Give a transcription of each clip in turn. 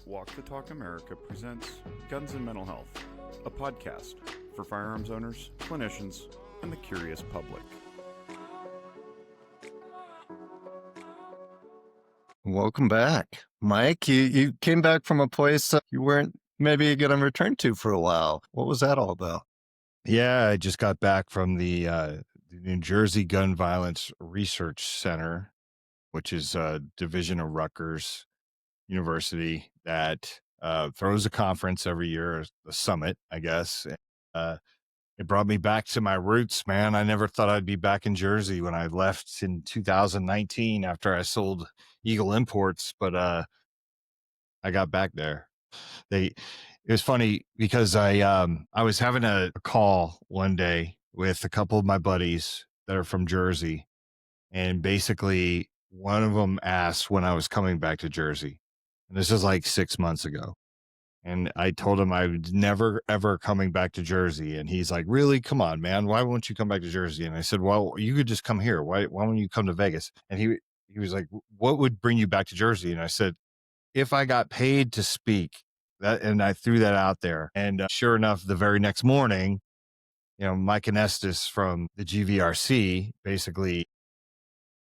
Walk the Talk America presents Guns and Mental Health, a podcast for firearms owners, clinicians, and the curious public. Welcome back. Mike, you came back from a place you weren't maybe going to return to for a while. What was that all about? Yeah, I just got back from the New Jersey Gun Violence Research Center, which is a division of Rutgers University that throws a conference every year, a summit, I guess. It brought me back to my roots, man. I never thought I'd be back in Jersey when I left in 2019 after I sold Eagle Imports, but I got back there. It was funny because I was having a call one day with a couple of my buddies that are from Jersey, and basically one of them asked when I was coming back to Jersey, and this is like 6 months ago. And I told him I was never, ever coming back to Jersey. And he's like, really? Come on, man. Why won't you come back to Jersey? And I said, well, you could just come here. Why don't you come to Vegas? And he was like, what would bring you back to Jersey? And I said, if I got paid to speak, and I threw that out there. And sure enough, the very next morning, Mike Anestis from the GVRC basically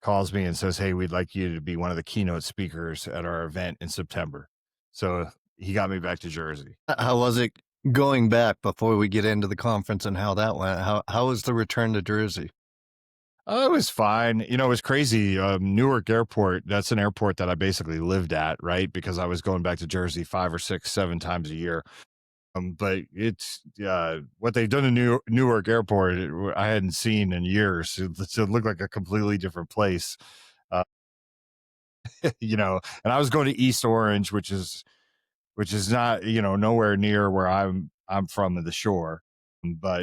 calls me and says, hey, we'd like you to be one of the keynote speakers at our event in September. So he got me back to Jersey. How was it going back before we get into the conference and how that went? How was the return to Jersey? Oh, it was fine. It was crazy. Newark Airport, that's an airport that I basically lived at, right? Because I was going back to Jersey 5 or 6, 7 times a year. But it's what they've done in Newark Airport, I hadn't seen in years. It looked like a completely different place. And I was going to East Orange, which is not, nowhere near where I'm from at the shore, but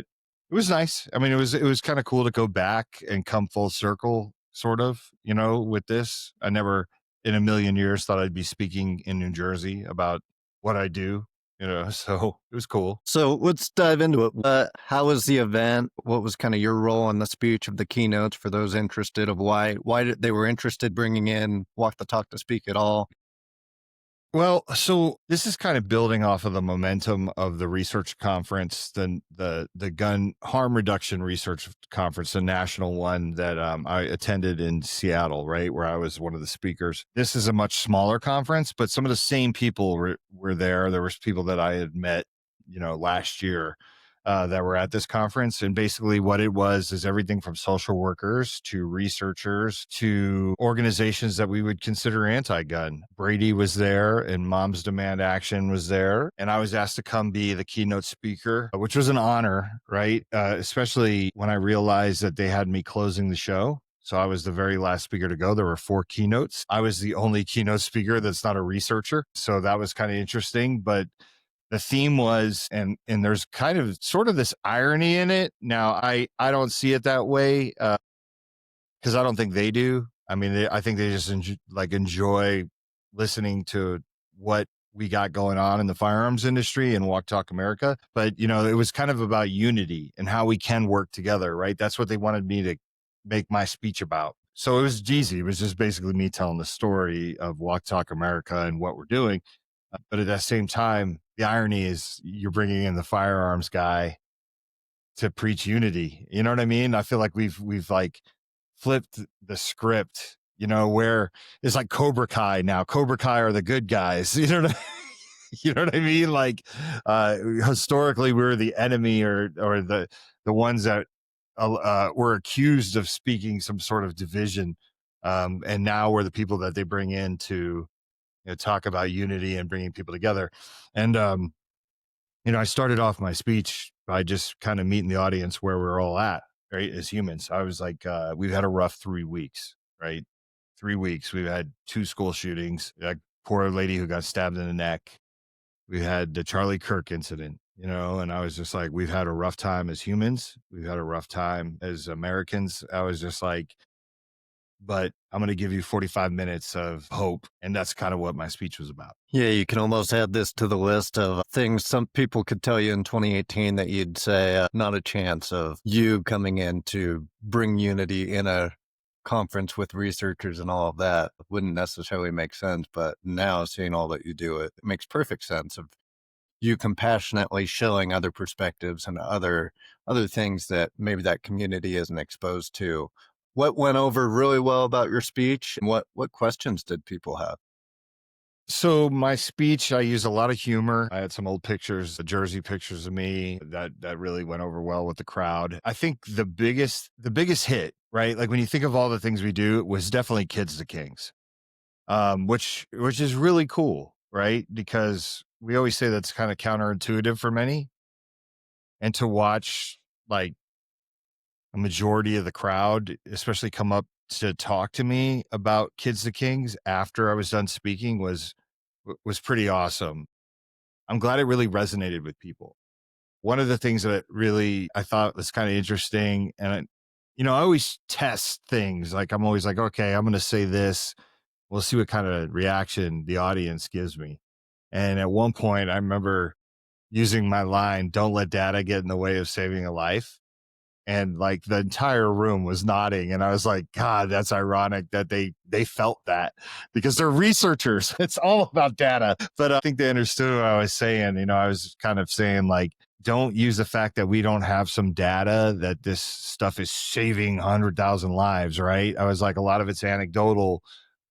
it was nice. I mean, it was kind of cool to go back and come full circle, sort of, with this. I never in a million years thought I'd be speaking in New Jersey about what I do, so it was cool. So let's dive into it. How was the event? What was kind of your role in the speech of the keynotes for those interested of why they were interested bringing in Walk the Talk to speak at all? Well, so this is kind of building off of the momentum of the research conference, the gun harm reduction research conference, the national one that I attended in Seattle, right, where I was one of the speakers. This is a much smaller conference, but some of the same people were there. There was people that I had met, last year that were at this conference. And basically what it was is everything from social workers to researchers to organizations that we would consider anti-gun. Brady was there and Moms Demand Action was there. And I was asked to come be the keynote speaker, which was an honor, right? Especially when I realized that they had me closing the show. So I was the very last speaker to go. There were 4 keynotes. I was the only keynote speaker that's not a researcher. So that was kind of interesting. But the theme was, and there's kind of sort of this irony in it. Now, I don't see it that way because I don't think they do. I mean, I think they just enjoy listening to what we got going on in the firearms industry and Walk Talk America. But, it was kind of about unity and how we can work together, right? That's what they wanted me to make my speech about. So it was easy. It was just basically me telling the story of Walk Talk America and what we're doing. But at that same time, the irony is you're bringing in the firearms guy to preach unity. You know what I mean? I feel like we've like flipped the script, where it's like Cobra Kai now. Cobra Kai are the good guys. You know what I mean? Like historically, we were the enemy or the ones that were accused of speaking some sort of division, and now we're the people that they bring in to talk about unity and bringing people together. And, I started off my speech by just kind of meeting the audience where we're all at, right? As humans. I was like, we've had a rough 3 weeks, right? 3 weeks. We've had 2 school shootings, that poor lady who got stabbed in the neck. We had the Charlie Kirk incident, and I was just like, we've had a rough time as humans. We've had a rough time as Americans. I was just like, but I'm going to give you 45 minutes of hope. And that's kind of what my speech was about. Yeah, you can almost add this to the list of things some people could tell you in 2018 that you'd say, not a chance of you coming in to bring unity in a conference with researchers and all of that wouldn't necessarily make sense. But now seeing all that you do, it makes perfect sense of you compassionately showing other perspectives and other things that maybe that community isn't exposed to. What went over really well about your speech? And what questions did people have? So my speech, I used a lot of humor. I had some old pictures, the Jersey pictures of me that really went over well with the crowd. I think the biggest hit, right? Like when you think of all the things we do, was definitely Kids to Kings, which is really cool, right? Because we always say that's kind of counterintuitive for many, and to watch like a majority of the crowd, especially come up to talk to me about Kids to Kings after I was done speaking was pretty awesome. I'm glad it really resonated with people. One of the things that really I thought was kind of interesting, and I always test things. Like I'm always like, okay, I'm going to say this. We'll see what kind of reaction the audience gives me. And at one point, I remember using my line, "Don't let data get in the way of saving a life." And like the entire room was nodding, and I was like, God, that's ironic that they felt that, because they're researchers. It's all about data. But I think they understood what I was saying. I was kind of saying like, don't use the fact that we don't have some data that this stuff is saving 100,000 lives, right? I was like, a lot of it's anecdotal,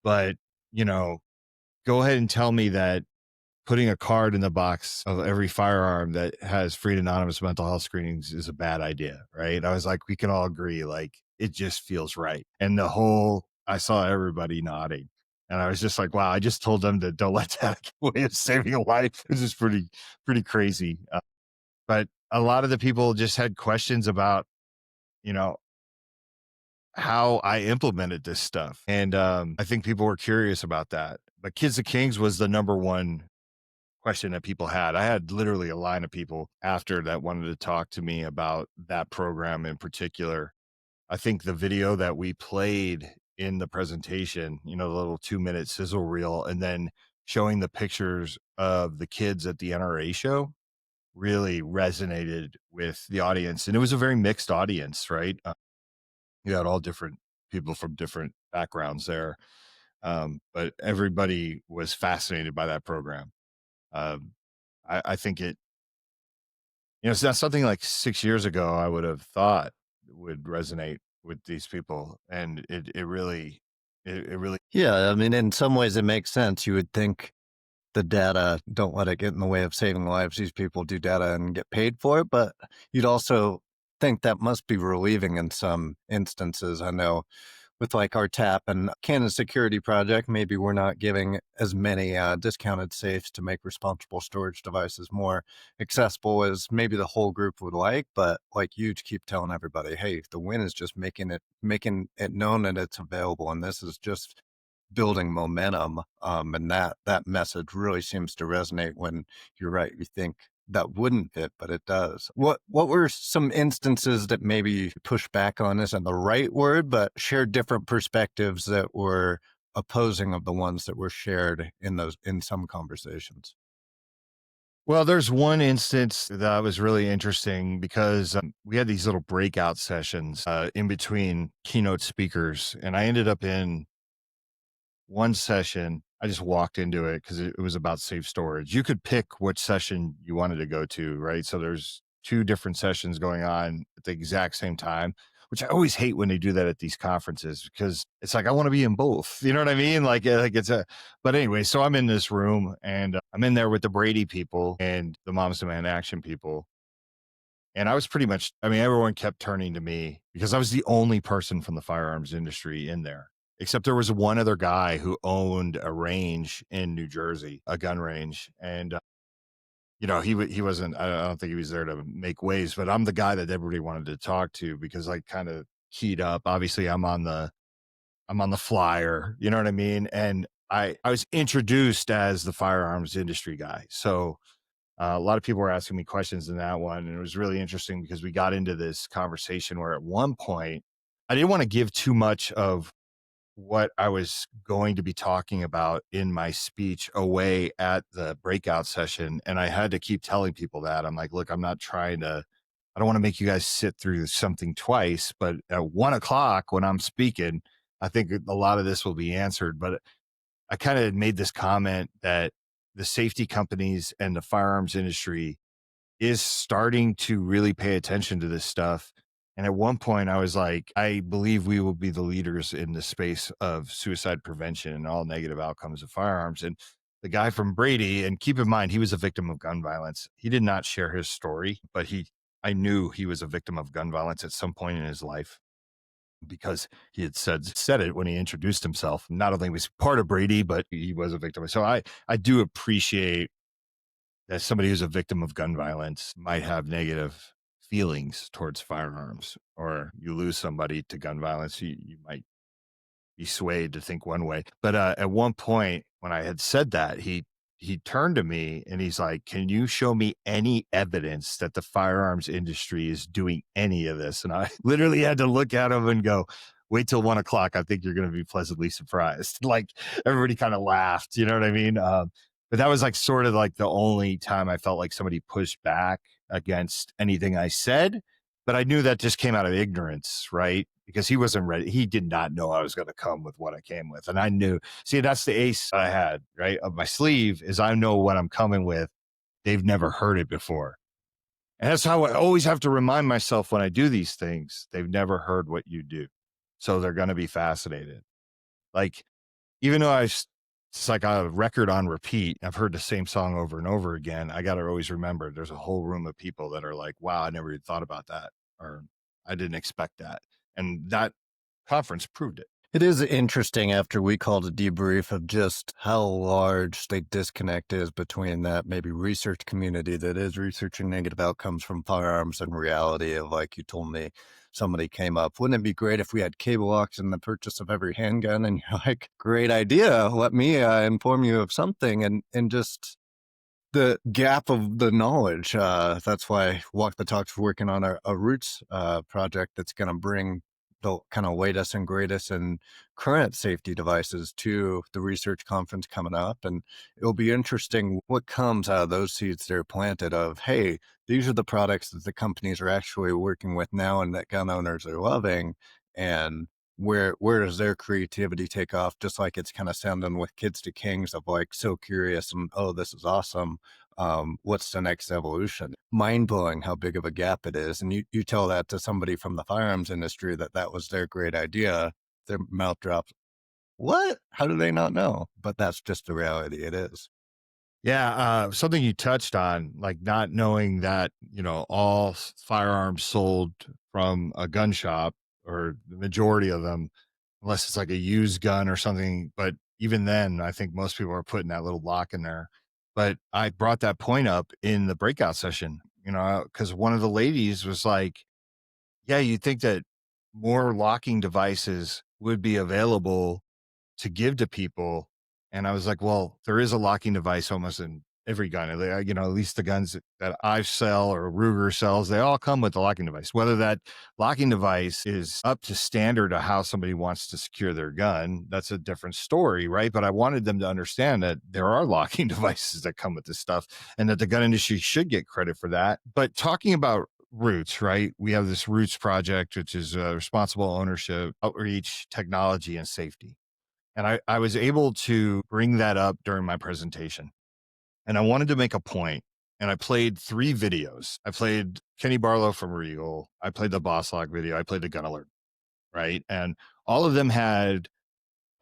but go ahead and tell me that putting a card in the box of every firearm that has free and anonymous mental health screenings is a bad idea, right? I was like, we can all agree, like, it just feels right. And I saw everybody nodding. And I was just like, wow, I just told them to don't let that get away of saving a life. This is pretty crazy. But a lot of the people just had questions about, you know, how I implemented this stuff. And I think people were curious about that. But Kids of Kings was the number one question that people had. I had literally a line of people after that wanted to talk to me about that program in particular. I think the video that we played in the presentation, the little 2-minute sizzle reel, and then showing the pictures of the kids at the NRA show really resonated with the audience. And it was a very mixed audience, right? You had all different people from different backgrounds there. But everybody was fascinated by that program. Um, I think it's not something like 6 years ago I would have thought would resonate with these people. And it really, Yeah, I mean, in some ways it makes sense. You would think the data, don't let it get in the way of saving lives. These people do data and get paid for it, but you'd also think that must be relieving in some instances. I know with like our TAP and Canon Security Project, maybe we're not giving as many discounted safes to make responsible storage devices more accessible as maybe the whole group would like. But like you keep telling everybody, hey, the win is just making it known that it's available, and this is just building momentum. And that message really seems to resonate when you're right. You think that wouldn't fit, but it does. What were some instances that maybe push back on isn't the right word, but share different perspectives that were opposing of the ones that were shared in some conversations? well, there's one instance that was really interesting because we had these little breakout sessions in between keynote speakers, and I ended up in one session. I just walked into it because it was about safe storage. You could pick which session you wanted to go to, right? So there's two different sessions going on at the exact same time, which I always hate when they do that at these conferences, because it's like, I want to be in both. You know what I mean? But anyway, so I'm in this room, and I'm in there with the Brady people and the Moms Demand Action people. And I was pretty much, everyone kept turning to me because I was the only person from the firearms industry in there, except there was one other guy who owned a range in New Jersey, a gun range. And, he wasn't, I don't think he was there to make waves, but I'm the guy that everybody wanted to talk to because I kind of keyed up. Obviously I'm on the flyer, you know what I mean? And I was introduced as the firearms industry guy. So, a lot of people were asking me questions in that one, and it was really interesting because we got into this conversation where at one point I didn't want to give too much of what I was going to be talking about in my speech away at the breakout session. And I had to keep telling people that. I'm like, look, I don't want to make you guys sit through something twice, but at 1:00 when I'm speaking, I think a lot of this will be answered, but I kind of made this comment that the safety companies and the firearms industry is starting to really pay attention to this stuff. And at one point I was like, I believe we will be the leaders in the space of suicide prevention and all negative outcomes of firearms. And the guy from Brady, and keep in mind, he was a victim of gun violence. He did not share his story, but I knew he was a victim of gun violence at some point in his life because he had said it when he introduced himself. Not only was he part of Brady, but he was a victim. So I do appreciate that somebody who's a victim of gun violence might have negative feelings towards firearms, or you lose somebody to gun violence, you might be swayed to think one way. But at one point when I had said that, he turned to me and he's like, can you show me any evidence that the firearms industry is doing any of this? And I literally had to look at him and go, wait till 1 o'clock. I think you're going to be pleasantly surprised. Like everybody kind of laughed, you know what I mean? But that was like sort of like the only time I felt like somebody pushed back against anything I said. But I knew that just came out of ignorance, right? Because he wasn't ready. He did not know I was going to come with what I came with. And I knew, see, that's the ace I had, right? Of my sleeve is I know what I'm coming with. They've never heard it before. And that's how I always have to remind myself when I do these things. They've never heard what you do. So they're going to be fascinated. Like, even though it's like a record on repeat, I've heard the same song over and over again. I got to always remember there's a whole room of people that are like, wow, I never even thought about that. Or I didn't expect that. And that conference proved it. It is interesting after we called a debrief of just how large the disconnect is between that maybe research community that is researching negative outcomes from firearms and reality of, like you told me, somebody came up, wouldn't it be great if we had cable locks in the purchase of every handgun? And you're like, great idea. Let me inform you of something. And just the gap of the knowledge. That's why Walk the Talk's working on a Roots project that's going to bring the kind of latest and greatest and current safety devices to the research conference coming up. And it'll be interesting what comes out of those seeds that are planted of, hey, these are the products that the companies are actually working with now and that gun owners are loving. And where does their creativity take off? Just like it's kind of sounding with Kids to Kings of like, so curious and, oh, this is awesome. What's the next evolution? Mind-blowing how big of a gap it is. And you tell that to somebody from the firearms industry that was their great idea, their mouth drops. What? How do they not know? But that's just the reality it is. Yeah. Something you touched on, like not knowing that, all firearms sold from a gun shop, or the majority of them, unless it's like a used gun or something. But even then, I think most people are putting that little lock in there. But I brought that point up in the breakout session, because one of the ladies was like, yeah, you'd think that more locking devices would be available to give to people. And I was like, well, there is a locking device almost in every gun. At least the guns that I sell or Ruger sells, they all come with a locking device. Whether that locking device is up to standard of how somebody wants to secure their gun, that's a different story, right? But I wanted them to understand that there are locking devices that come with this stuff and that the gun industry should get credit for that. But talking about Roots, right? We have this Roots project, which is responsible ownership, outreach, technology, and safety. And I was able to bring that up during my presentation. And I wanted to make a point, and I played 3 videos. I played Kenny Barlow from Regal. I played the Boss Lock video. I played the Gun Alert, right? And all of them had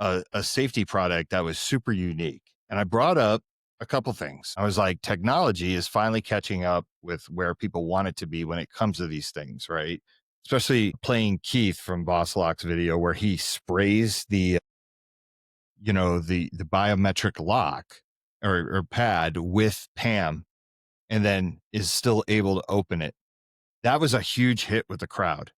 a safety product that was super unique. And I brought up a couple things. I was like, technology is finally catching up with where people want it to be when it comes to these things, right? Especially playing Keith from Boss Lock's video where he sprays the biometric lock or pad with PAM and then is still able to open it. That was a huge hit with the crowd.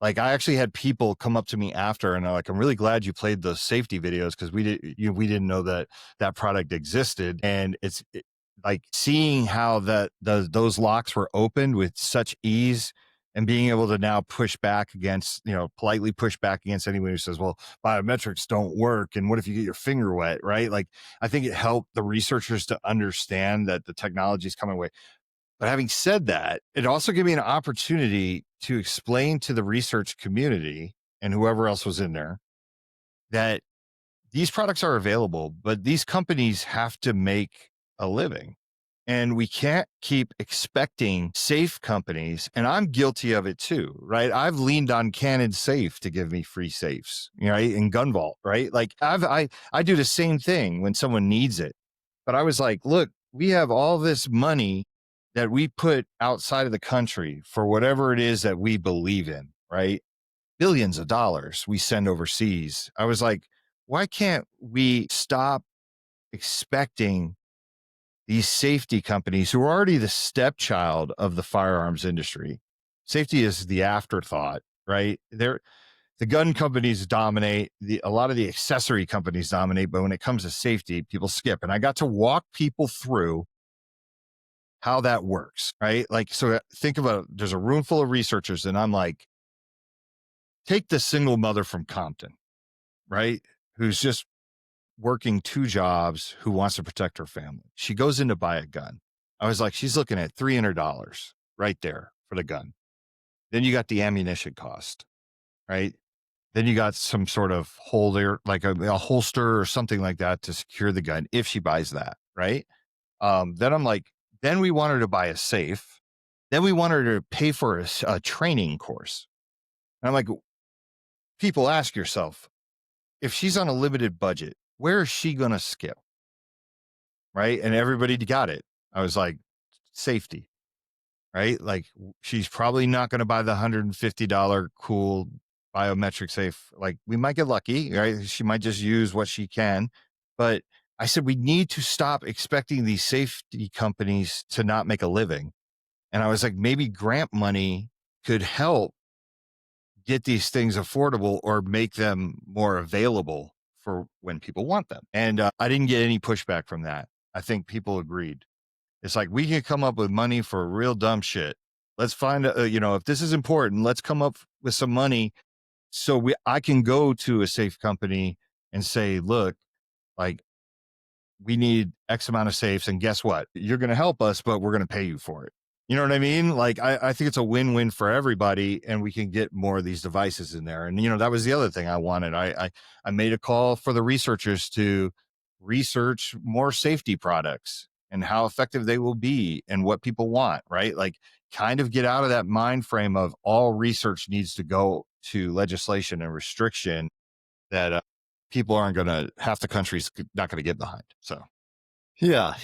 Like I actually had people come up to me after and they're like, I'm really glad you played those safety videos because we didn't know that product existed. And it's like seeing how those locks were opened with such ease and being able to now push back against, politely push back against anyone who says, well, biometrics don't work. And what if you get your finger wet, right? Like, I think it helped the researchers to understand that the technology is coming away. But having said that, it also gave me an opportunity to explain to the research community and whoever else was in there that these products are available, but these companies have to make a living. And we can't keep expecting safe companies. And I'm guilty of it too, right? I've leaned on Canon Safe to give me free safes, right? In Gun Vault, right? Like I do the same thing when someone needs it. But I was like, look, we have all this money that we put outside of the country for whatever it is that we believe in, right? Billions of dollars we send overseas. I was like, why can't we stop expecting these safety companies who are already the stepchild of the firearms industry? Safety is the afterthought, right? The gun companies dominate, a lot of the accessory companies dominate, but when it comes to safety, people skip. And I got to walk people through how that works, right? Like, so think about, there's a room full of researchers, and I'm like, take the single mother from Compton, right? Who's just working 2 jobs, who wants to protect her family. She goes in to buy a gun. I was like, she's looking at $300 right there for the gun. Then you got the ammunition cost, right? Then you got some sort of holder, like a holster or something like that to secure the gun if she buys that, right? Then I'm like, then we want her to buy a safe. Then we want her to pay for a training course. And I'm like, people, ask yourself, if she's on a limited budget, where is she going to skip? Right? And everybody got it. I was like, safety, right? Like, she's probably not going to buy the $150 cool biometric safe. Like, we might get lucky, right? She might just use what she can. But I said, we need to stop expecting these safety companies to not make a living. And I was like, maybe grant money could help get these things affordable or make them more available for when people want them. And I didn't get any pushback from that. I think people agreed. It's like, we can come up with money for real dumb shit. Let's find, if this is important, let's come up with some money so I can go to a safe company and say, look, like, we need X amount of safes. And guess what? You're going to help us, but we're going to pay you for it. You know what I mean? Like, I think it's a win-win for everybody, and we can get more of these devices in there. And, that was the other thing I wanted. I made a call for the researchers to research more safety products and how effective they will be and what people want, right? Like, kind of get out of that mind frame of all research needs to go to legislation and restriction that people aren't going to, half the country's not going to get behind. So. Yeah.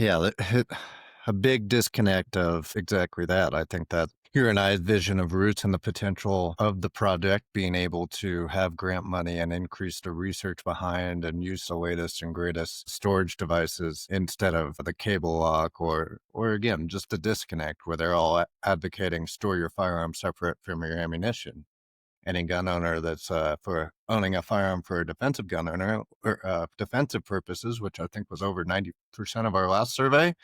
A big disconnect of exactly that. I think that your and I's vision of Roots and the potential of the project being able to have grant money and increase the research behind and use the latest and greatest storage devices instead of the cable lock or again, just the disconnect where they're all advocating store your firearm separate from your ammunition. Any gun owner that's for owning a firearm for a defensive gun owner or defensive purposes, which I think was over 90% of our last survey,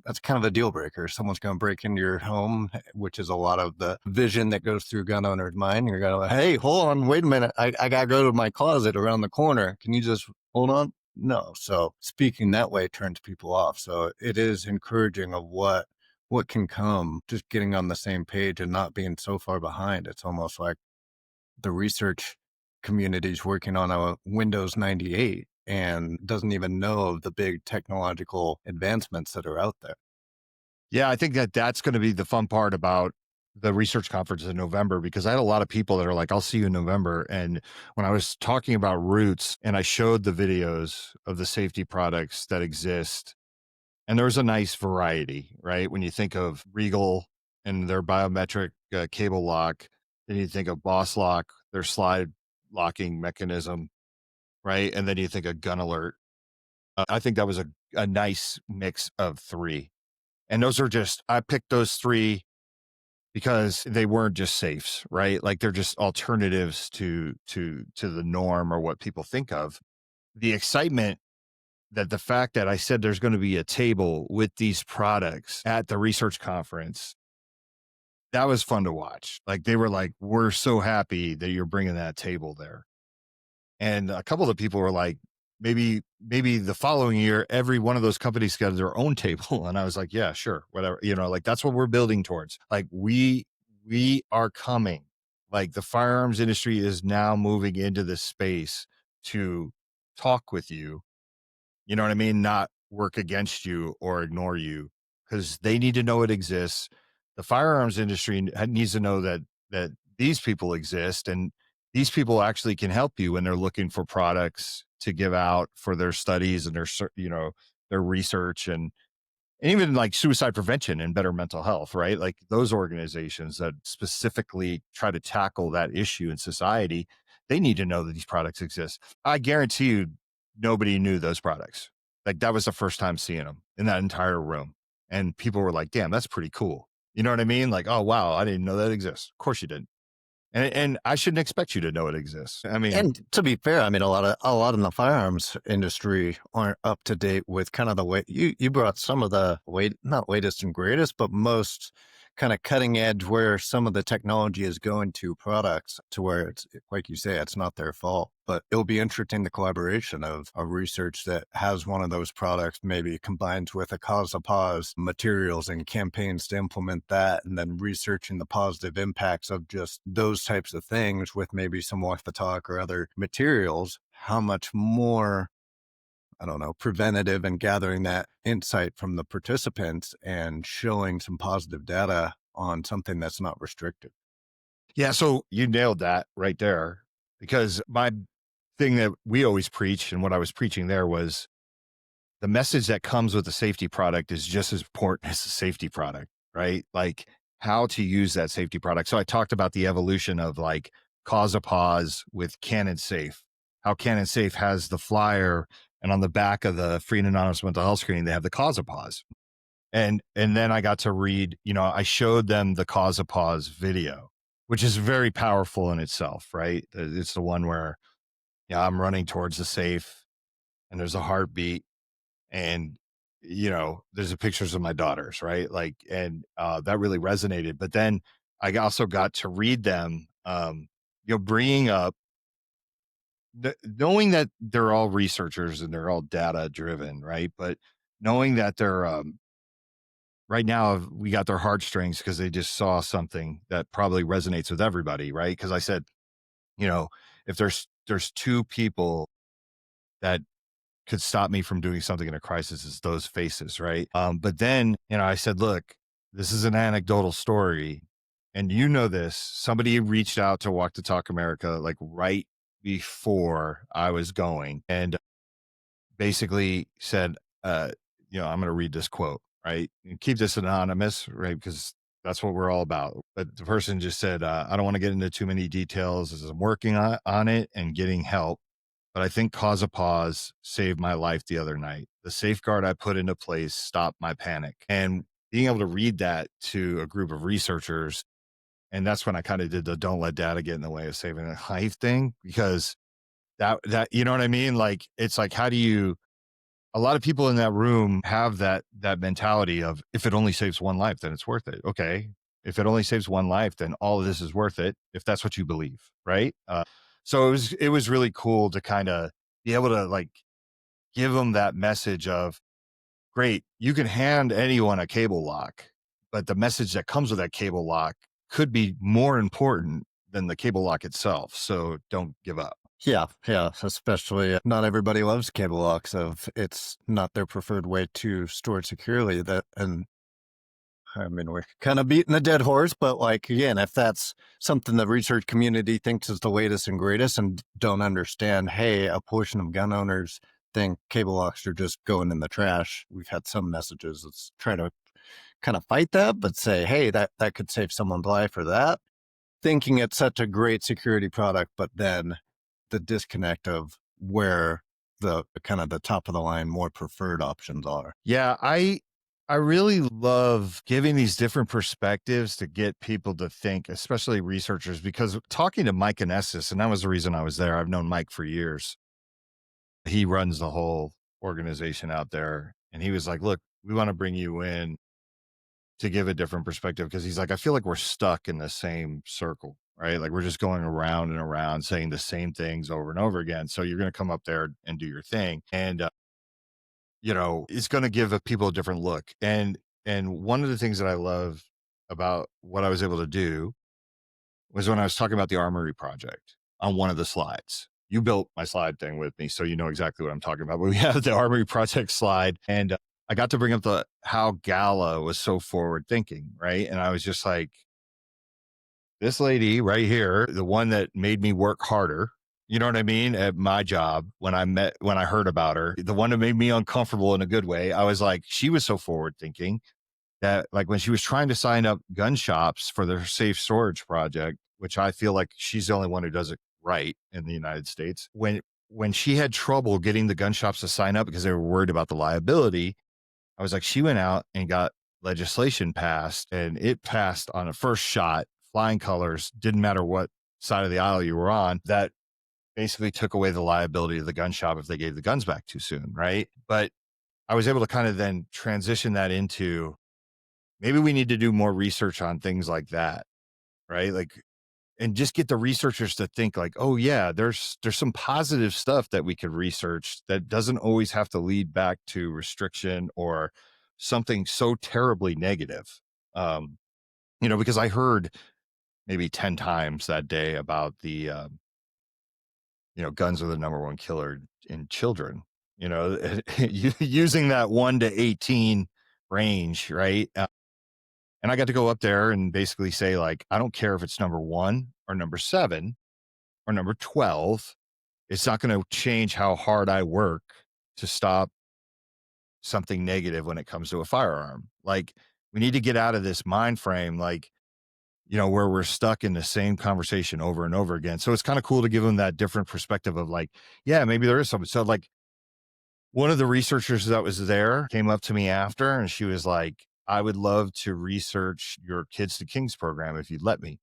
that's kind of a deal breaker. Someone's going to break into your home, which is a lot of the vision that goes through gun owners' mind. You're going to, hey, hold on, wait a minute. I got to go to my closet around the corner. Can you just hold on? No. So speaking that way turns people off. So it is encouraging of what can come, just getting on the same page and not being so far behind. It's almost like the research community's working on a Windows 98 and doesn't even know of the big technological advancements that are out there. Yeah, I think that's going to be the fun part about the research conference in November, because I had a lot of people that are like, I'll see you in November. And when I was talking about Roots and I showed the videos of the safety products that exist, and there's a nice variety, right? When you think of Regal and their biometric cable lock, then you think of Boss Lock, their slide locking mechanism, right? And then you think of Gun Alert. I think that was a nice mix of 3. And those are just, I picked those 3 because they weren't just safes, right? Like, they're just alternatives to the norm or what people think of. The excitement that the fact that I said there's going to be a table with these products at the research conference, that was fun to watch. Like, they were like, we're so happy that you're bringing that table there. And a couple of the people were like, maybe the following year, every one of those companies got their own table. And I was like, yeah, sure, whatever. Like, that's what we're building towards. Like, we are coming. Like, the firearms industry is now moving into this space to talk with you. You know what I mean? Not work against you or ignore you, because they need to know it exists. The firearms industry needs to know that these people exist, and these people actually can help you when they're looking for products to give out for their studies and their research, and even like suicide prevention and better mental health, right? Like those organizations that specifically try to tackle that issue in society, they need to know that these products exist. I guarantee you, nobody knew those products. Like that was the first time seeing them in that entire room. And people were like, damn, that's pretty cool. You know what I mean? Like, oh, wow, I didn't know that exists. Of course you didn't. And I shouldn't expect you to know it exists. I mean, And to be fair, I mean, a lot in the firearms industry aren't up to date with kind of the way you brought some of the not latest and greatest, but most kind of cutting edge where some of the technology is going to products to where it's like you say, it's not their fault. But it'll be interesting the collaboration of a research that has one of those products maybe combined with a cause of pause materials and campaigns to implement that, and then researching the positive impacts of just those types of things with maybe some walk the talk or other materials. How much more, I don't know, preventative and gathering that insight from the participants and showing some positive data on something that's not restricted. yeah, so you nailed that right there, because my thing that we always preach and what I was preaching there was the message that comes with the safety product is just as important as the safety product, right? Like how to use that safety product. So I talked about the evolution of like cause a pause with Canon Safe, how Canon Safe has the flyer, and on the back of the free and anonymous mental health screening, they have the cause a pause. And then I got to read, I showed them the cause a pause video, which is very powerful in itself, right? It's the one where, I'm running towards the safe and there's a heartbeat, and there's the pictures of my daughters, right? Like, and that really resonated. But then I also got to read them, bringing up knowing that they're all researchers and they're all data driven, right? But knowing that they're right now we got their heartstrings because they just saw something that probably resonates with everybody, right? Because I said, if there's two people that could stop me from doing something in a crisis, is those faces, right? But then, I said, look, this is an anecdotal story, and this, somebody reached out to Walk the Talk America like right before I was going, and basically said, I'm going to read this quote, right? And keep this anonymous, right? Because that's what we're all about. But the person just said, I don't want to get into too many details as I'm working on it and getting help, but I think cause a pause saved my life the other night. The safeguard I put into place stopped my panic. And being able to read that to a group of researchers, and that's when I kind of did the don't let data get in the way of saving a life thing, because that, you know what I mean? Like, it's like, a lot of people in that room have that mentality of, if it only saves one life, then it's worth it. Okay. If it only saves one life, then all of this is worth it, if that's what you believe. Right. So it was really cool to kind of be able to like give them that message of, great, you can hand anyone a cable lock, but the message that comes with that cable lock could be more important than the cable lock itself. So don't give up. Yeah, especially not everybody loves cable locks. It's not their preferred way to store it securely. And I mean, we're kind of beating a dead horse, but like, again, if that's something the research community thinks is the latest and greatest and don't understand, hey, a portion of gun owners think cable locks are just going in the trash. We've had some messages that's trying to kind of fight that, but say, hey, that could save someone's life or that. Thinking it's such a great security product, but then the disconnect of where the kind of the top of the line, more preferred options are. Yeah, I really love giving these different perspectives to get people to think, especially researchers, because talking to Mike Anessis, and that was the reason I was there. I've known Mike for years. He runs the whole organization out there. And he was like, look, we want to bring you in to give a different perspective, because he's like, I feel like we're stuck in the same circle, right? Like we're just going around and around saying the same things over and over again. So you're going to come up there and do your thing. And, it's going to give people a different look. And one of the things that I love about what I was able to do was when I was talking about the Armory project on one of the slides, you built my slide thing with me, so you know exactly what I'm talking about. But we have the Armory Project slide, and I got to bring up how Gala was so forward thinking, right? And I was just like, this lady right here, the one that made me work harder, you know what I mean, at my job when I heard about her, the one that made me uncomfortable in a good way. I was like, she was so forward thinking that, like, when she was trying to sign up gun shops for their safe storage project, which I feel like she's the only one who does it right in the United States, when she had trouble getting the gun shops to sign up because they were worried about the liability, I was like, she went out and got legislation passed, and it passed on a first shot, flying colors, didn't matter what side of the aisle you were on, that basically took away the liability of the gun shop if they gave the guns back too soon, right? But I was able to kind of then transition that into, maybe we need to do more research on things like that, right? Like, and just get the researchers to think like, oh yeah, there's some positive stuff that we could research that doesn't always have to lead back to restriction or something so terribly negative. Because I heard maybe 10 times that day about the guns are the number one killer in children, using that 1 to 18 range, right? And I got to go up there and basically say, like, I don't care if it's number 1 or number 7 or number 12. It's not going to change how hard I work to stop something negative when it comes to a firearm. Like, we need to get out of this mind frame, like, where we're stuck in the same conversation over and over again. So it's kind of cool to give them that different perspective of like, yeah, maybe there is something. So like, one of the researchers that was there came up to me after, and she was like, I would love to research your Kids to Kings program if you'd let me.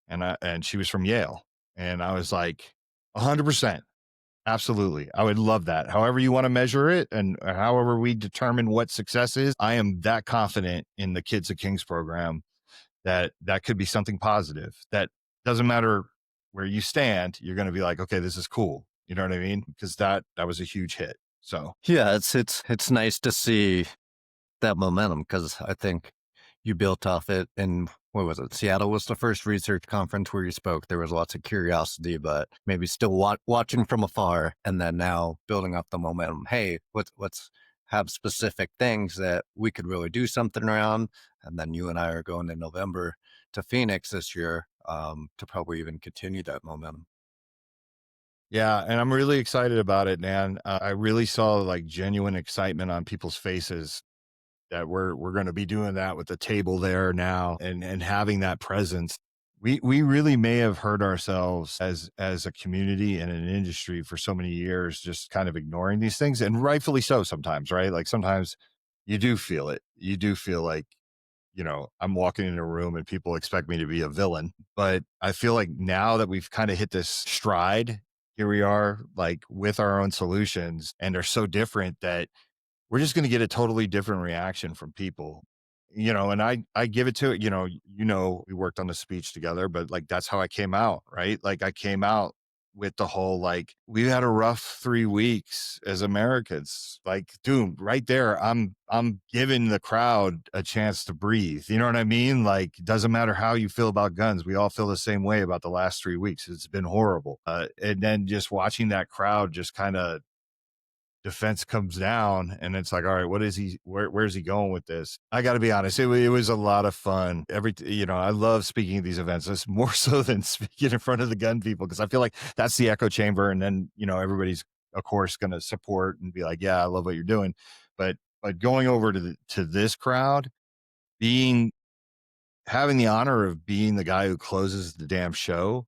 And she was from Yale. And I was like, 100%. Absolutely. I would love that. However you want to measure it and however we determine what success is, I am that confident in the Kids to Kings program that could be something positive. That doesn't matter where you stand. You're going to be like, okay, this is cool. You know what I mean? Because that was a huge hit. So yeah, it's nice to see that momentum, because I think you built off it. And what was it? Seattle was the first research conference where you spoke. There was lots of curiosity, but maybe still watching from afar, and then now building up the momentum. Hey, let's have specific things that we could really do something around. And then you and I are going in November to Phoenix this year to probably even continue that momentum. yeah, and I'm really excited about it, man. I really saw like genuine excitement on people's faces that we're going to be doing that with the table there now and having that presence. We really may have hurt ourselves as a community and an industry for so many years, just kind of ignoring these things, and rightfully so sometimes, right? Like, sometimes you do feel it. You do feel like, I'm walking in a room and people expect me to be a villain. But I feel like now that we've kind of hit this stride, here we are, like, with our own solutions, and are so different that we're just going to get a totally different reaction from people, and I give it to it, we worked on the speech together, but like, that's how I came out, right? Like, I came out with the whole, like, we had a rough 3 weeks as Americans, like, dude, right there, I'm giving the crowd a chance to breathe. You know what I mean? Like, it doesn't matter how you feel about guns. We all feel the same way about the last 3 weeks. It's been horrible. And then just watching that crowd just kind of, defense comes down, and it's like, all right, what is he, where's he going with this? I got to be honest, it was a lot of fun. I love speaking at these events. It's more so than speaking in front of the gun people, because I feel like that's the echo chamber, and then everybody's of course going to support and be like, yeah, I love what you're doing. But going over to this crowd, having the honor of being the guy who closes the damn show,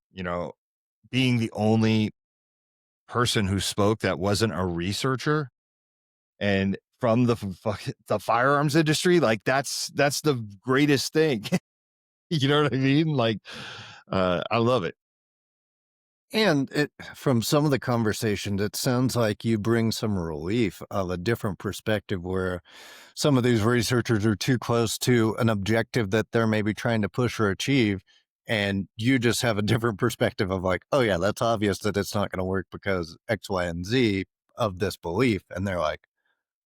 being the only person who spoke that wasn't a researcher and from the firearms industry, like, that's the greatest thing. You know what I mean? Like, I love it. And from some of the conversations, it sounds like you bring some relief of a different perspective, where some of these researchers are too close to an objective that they're maybe trying to push or achieve. And you just have a different perspective of like, oh yeah, that's obvious that it's not going to work because X, Y, and Z of this belief. And they're like,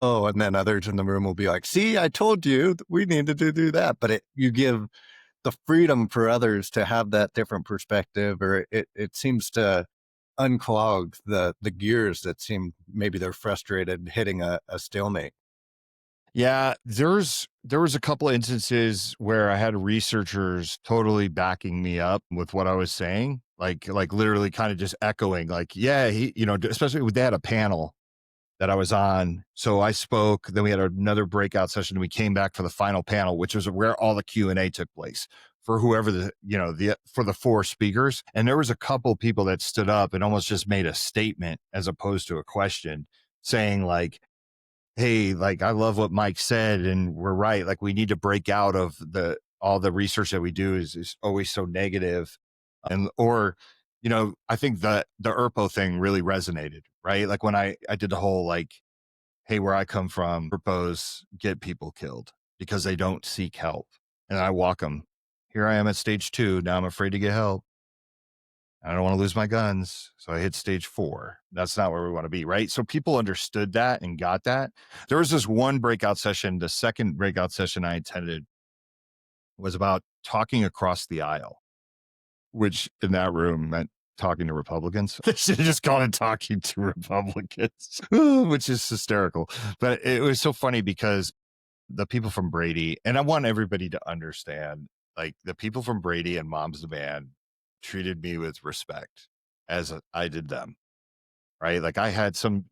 oh, and then others in the room will be like, see, I told you we needed to do that. But you give the freedom for others to have that different perspective, or it seems to unclog the gears that seem maybe they're frustrated hitting a stalemate. Yeah, there was a couple of instances where I had researchers totally backing me up with what I was saying, like literally kind of just echoing, like, yeah, especially when they had a panel that I was on. So I spoke, then we had another breakout session, and we came back for the final panel, which was where all the Q&A took place for whoever for the four speakers. And there was a couple people that stood up and almost just made a statement as opposed to a question, saying like, hey, like, I love what Mike said, and we're right. Like, we need to break out of all the research that we do is always so negative. I think the ERPO thing really resonated, right? Like when I did the whole, like, hey, where I come from, ERPOs get people killed because they don't seek help. And I walk them. Here I am at stage 2. Now I'm afraid to get help. I don't want to lose my guns. So I hit stage 4. That's not where we want to be, right? So people understood that and got that. There was this one breakout session. The second breakout session I attended was about talking across the aisle, which in that room meant talking to Republicans. They should have just called it talking to Republicans, which is hysterical. But it was so funny because the people from Brady, and I want everybody to understand, like, the people from Brady and Mom's the Man treated me with respect as I did them, right? Like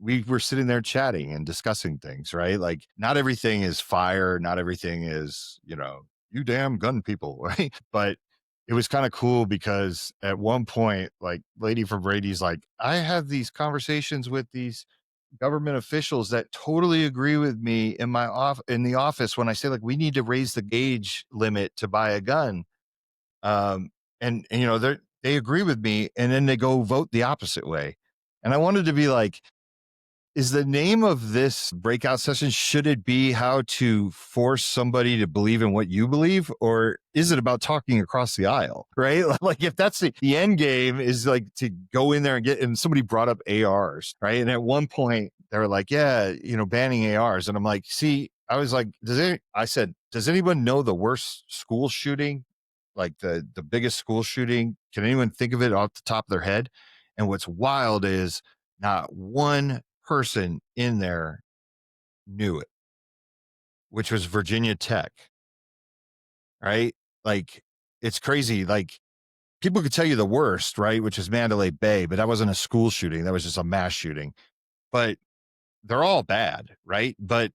we were sitting there chatting and discussing things, right? Like, not everything is fire. Not everything is, you damn gun people, right? But it was kind of cool because at one point, like, lady from Brady's like, I have these conversations with these government officials that totally agree with me in the office when I say, like, we need to raise the age limit to buy a gun. And they agree with me, and then they go vote the opposite way. And I wanted to be like, is the name of this breakout session, should it be how to force somebody to believe in what you believe, or is it about talking across the aisle, right? Like, if that's the end game is like to go in there and somebody brought up ARs, right? And at one point they were like, yeah, banning ARs. And I'm like, see, I was like, does anyone know the worst school shooting? Like the biggest school shooting? Can anyone think of it off the top of their head? And what's wild is not one person in there knew it, which was Virginia Tech, right? Like, it's crazy. Like, people could tell you the worst, right? Which is Mandalay Bay, but that wasn't a school shooting. That was just a mass shooting. But they're all bad, right? But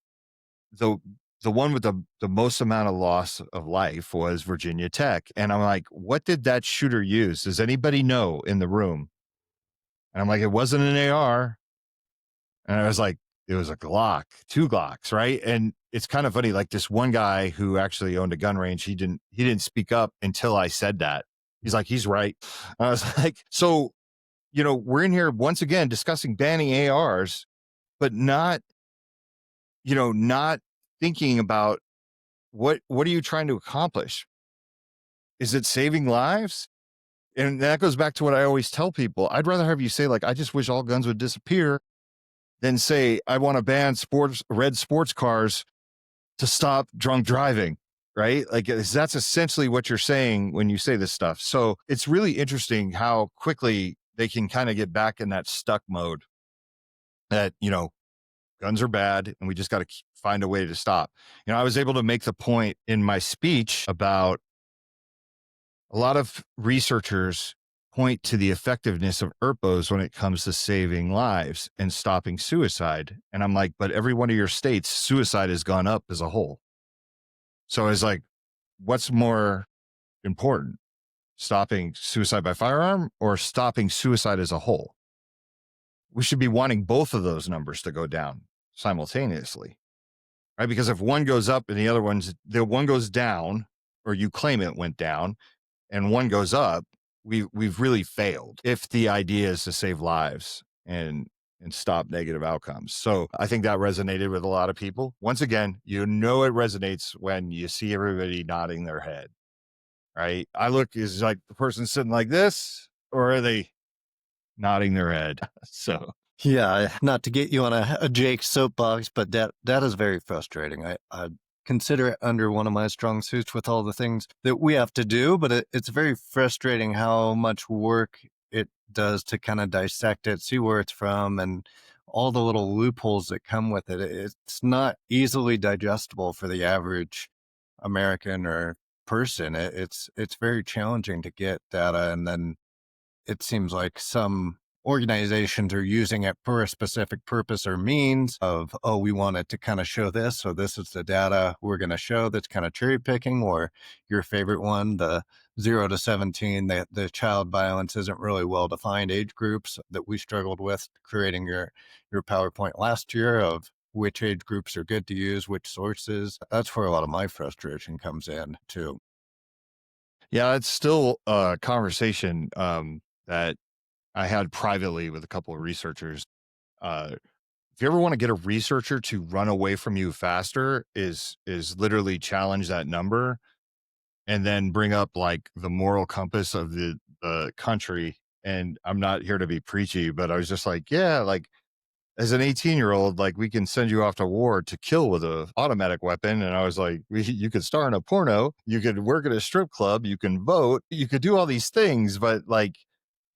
the one with the most amount of loss of life was Virginia Tech. And I'm like, what did that shooter use? Does anybody know in the room? And I'm like, it wasn't an AR. And I was like, it was a Glock, 2 Glocks, right? And it's kind of funny, like, this one guy who actually owned a gun range, he didn't speak up until I said that. He's like, he's right. I was like, so, we're in here once again discussing banning ARs, but not thinking about what are you trying to accomplish? Is it saving lives? And that goes back to what I always tell people. I'd rather have you say, like, I just wish all guns would disappear, than say, I want to ban red sports cars to stop drunk driving, right? Like, that's essentially what you're saying when you say this stuff. So it's really interesting how quickly they can kind of get back in that stuck mode that, guns are bad and we just got to find a way to stop. I was able to make the point in my speech about a lot of researchers point to the effectiveness of ERPOs when it comes to saving lives and stopping suicide. And I'm like, but every one of your states, suicide has gone up as a whole. So it's like, what's more important, stopping suicide by firearm or stopping suicide as a whole? We should be wanting both of those numbers to go down simultaneously, right? Because if one goes up and the one goes down, or you claim it went down, and one goes up, we've really failed if the idea is to save lives and stop negative outcomes. So I think that resonated with a lot of people. Once again, it resonates when you see everybody nodding their head, right? Is like the person sitting like this, or are they nodding their head? So yeah, not to get you on a Jake soapbox, but that is very frustrating. I consider it under one of my strong suits with all the things that we have to do, but it's very frustrating how much work it does to kind of dissect it, see where it's from, and all the little loopholes that come with it. It's not easily digestible for the average American or person. It's very challenging to get data, and then it seems like some organizations are using it for a specific purpose or means of, oh, we wanted to kind of show this, so this is the data we're going to show. That's kind of cherry picking. Or your favorite one, the 0 to 17, the child violence isn't really well defined age groups that we struggled with creating your PowerPoint last year of which age groups are good to use, which sources. That's where a lot of my frustration comes in too. Yeah, it's still a conversation that I had privately with a couple of researchers. If you ever want to get a researcher to run away from you faster, is literally challenge that number and then bring up like the moral compass of the country. And I'm not here to be preachy, but I was just like, yeah, like as an 18-year-old, like we can send you off to war to kill with a automatic weapon. And I was like, you could star in a porno, you could work at a strip club, you can vote, you could do all these things, but like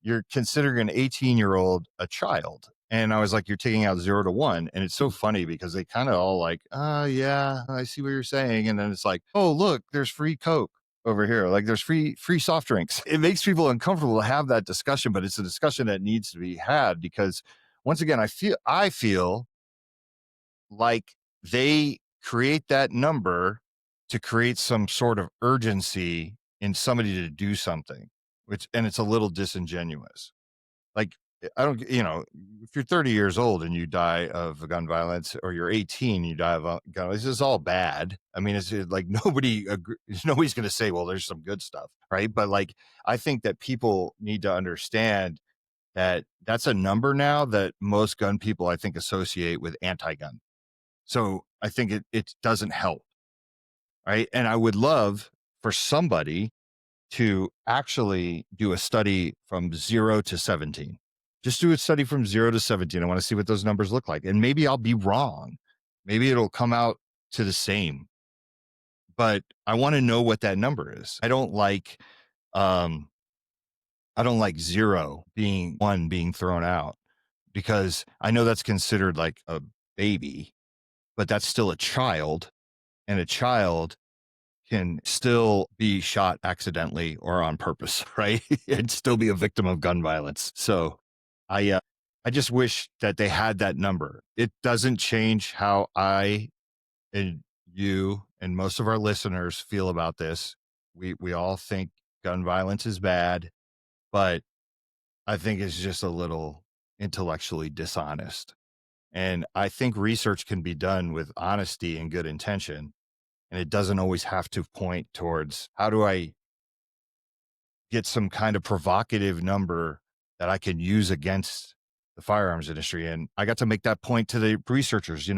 you're considering an 18-year-old a child. And I was like, you're taking out 0 to 1. And it's so funny because they kind of all like, yeah, I see what you're saying. And then it's like, oh, look, there's free Coke over here. Like there's free soft drinks. It makes people uncomfortable to have that discussion, but it's a discussion that needs to be had because once again, I feel like they create that number to create some sort of urgency in somebody to do something, and it's a little disingenuous. Like, I don't, if you're 30 years old and you die of gun violence, or you're 18, you die of gun violence, this is all bad. I mean, it's like nobody's going to say, well, there's some good stuff, right? But like, I think that people need to understand that that's a number now that most gun people, I think, associate with anti-gun. So I think it doesn't help, right? And I would love for somebody to actually do a study from 0 to 17. Just do a study from 0 to 17. I want to see what those numbers look like. And maybe I'll be wrong. Maybe it'll come out to the same. But I want to know what that number is. I don't like 0 being 1 being thrown out, because I know that's considered like a baby, but that's still a child, and a child can still be shot accidentally or on purpose, right? And still be a victim of gun violence. So I just wish that they had that number. It doesn't change how I and you and most of our listeners feel about this. We all think gun violence is bad, but I think it's just a little intellectually dishonest. And I think research can be done with honesty and good intention. And it doesn't always have to point towards, how do I get some kind of provocative number that I can use against the firearms industry? And I got to make that point to the researchers.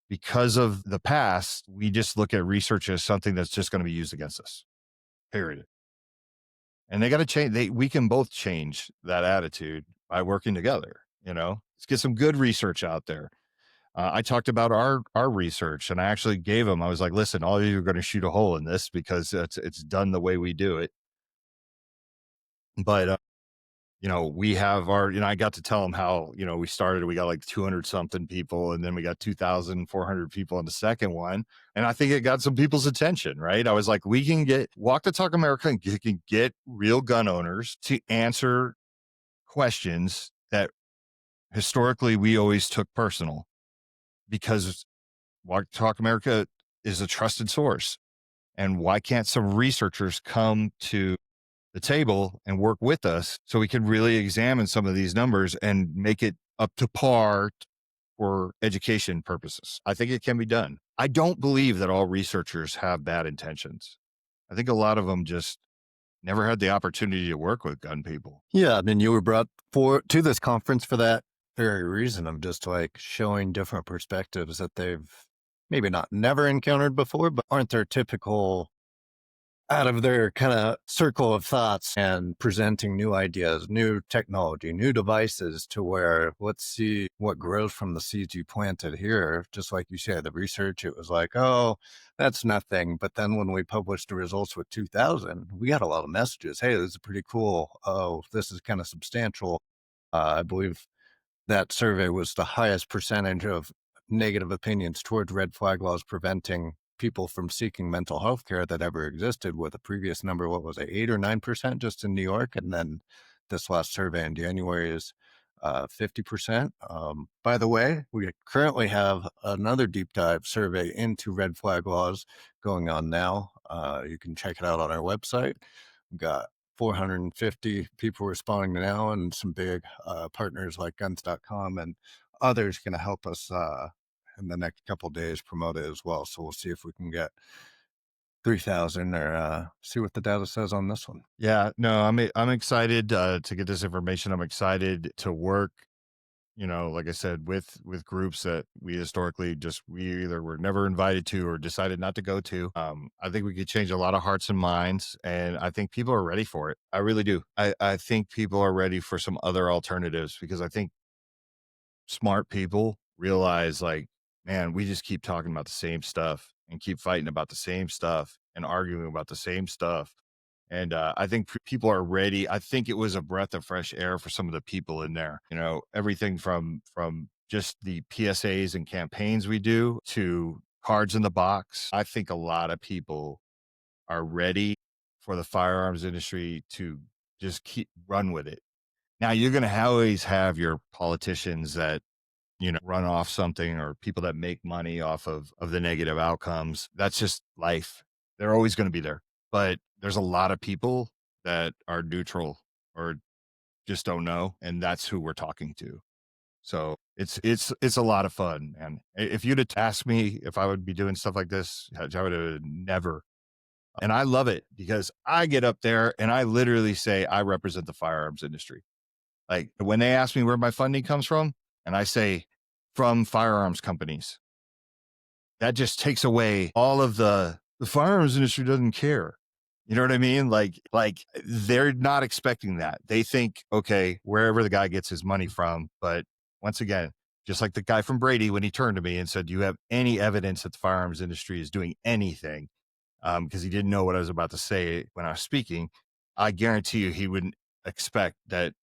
Because of the past, we just look at research as something that's just going to be used against us, period. And they got to change. We can both change that attitude by working together. Let's get some good research out there. I talked about our research, and I actually gave them, I was like, listen, all of you are going to shoot a hole in this because it's done the way we do it. But, we have I got to tell them how, we started, we got like 200 something people, and then we got 2,400 people on the second one. And I think it got some people's attention, right? I was like, we can get Walk the Talk America and can get real gun owners to answer questions that historically we always took personal, because Walk Talk America is a trusted source. And why can't some researchers come to the table and work with us so we can really examine some of these numbers and make it up to par for education purposes? I think it can be done. I don't believe that all researchers have bad intentions. I think a lot of them just never had the opportunity to work with gun people. Yeah, I mean, you were brought to this conference for that very reason of just like showing different perspectives that they've maybe not never encountered before, but aren't their typical out of their kind of circle of thoughts and presenting new ideas, new technology, new devices to where let's see what grows from the seeds you planted here. Just like you said, the research, it was like, oh, that's nothing. But then when we published the results with 2000, we got a lot of messages. Hey, this is pretty cool. Oh, this is kind of substantial. I believe that survey was the highest percentage of negative opinions towards red flag laws preventing people from seeking mental health care that ever existed, with a previous number, what was it, 8 or 9% just in New York? And then this last survey in January is 50%. By the way, we currently have another deep dive survey into red flag laws going on now. You can check it out on our website. We've got 450 people responding now, and some big partners like guns.com and others going to help us in the next couple of days promote it as well. So we'll see if we can get 3,000 or see what the data says on this one. Yeah, no, I'm excited to get this information. I'm excited to work, like I said, with groups that we historically we either were never invited to or decided not to go to. I think we could change a lot of hearts and minds, and I think people are ready for it. I really do. I think people are ready for some other alternatives, because I think smart people realize, like, man, we just keep talking about the same stuff and keep fighting about the same stuff and arguing about the same stuff. And I think people are ready. I think it was a breath of fresh air for some of the people in there. Everything from just the PSAs and campaigns we do to cards in the box. I think a lot of people are ready for the firearms industry to just keep run with it. Now, you're going to always have your politicians that run off something, or people that make money off of the negative outcomes. That's just life. They're always going to be there. But there's a lot of people that are neutral or just don't know. And that's who we're talking to. So it's a lot of fun. And if you'd have asked me if I would be doing stuff like this, I would have never. And I love it, because I get up there and I literally say, I represent the firearms industry. Like, when they ask me where my funding comes from, and I say, from firearms companies, that just takes away all of the firearms industry doesn't care. You know what I mean? Like they're not expecting that. They think, okay, wherever the guy gets his money from. But once again, just like the guy from Brady, when he turned to me and said, do you have any evidence that the firearms industry is doing anything? Because he didn't know what I was about to say when I was speaking. I guarantee you he wouldn't expect that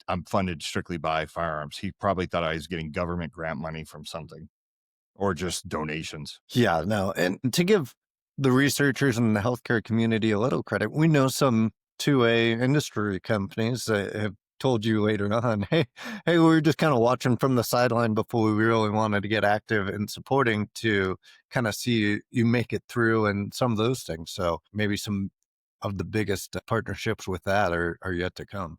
I'm funded strictly by firearms. He probably thought I was getting government grant money from something, or just donations. Yeah, no. And to give the researchers and the healthcare community a little credit, we know some 2A industry companies that have told you later on, hey, we were just kind of watching from the sideline before we really wanted to get active in supporting, to kind of see you make it through, and some of those things. So maybe some of the biggest partnerships with that are yet to come.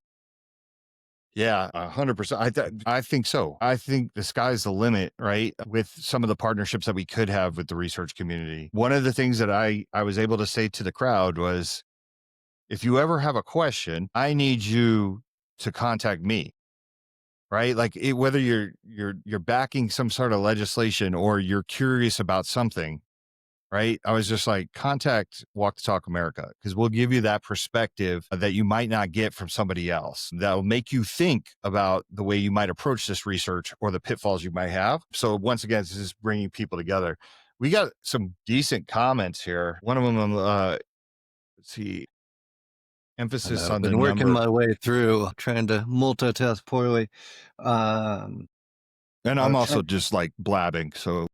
Yeah, 100%. I think so. I think the sky's the limit, right? With some of the partnerships that we could have with the research community. One of the things that I was able to say to the crowd was, if you ever have a question, I need you to contact me, right? Like, whether you're backing some sort of legislation or you're curious about something, right? I was just like, contact Walk the Talk America, because we'll give you that perspective that you might not get from somebody else. That'll make you think about the way you might approach this research or the pitfalls you might have. So once again, this is bringing people together. We got some decent comments here. One of them, let's see, emphasis on the been working number. my way through, trying to multitask poorly. And I'm also just like blabbing. So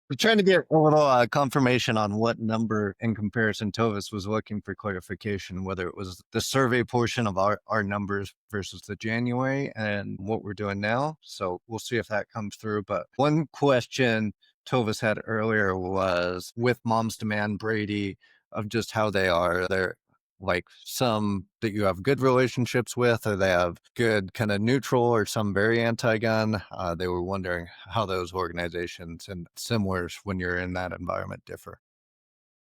we're trying to get a little confirmation on what number in comparison. Tovis was looking for clarification, whether it was the survey portion of our numbers versus the January and what we're doing now. So we'll see if that comes through. But one question Tovis had earlier was with Moms Demand Brady, of just how they are. They're like some that you have good relationships with, or they have good kind of neutral, or some very anti-gun. They were wondering how those organizations and similars when you're in that environment differ.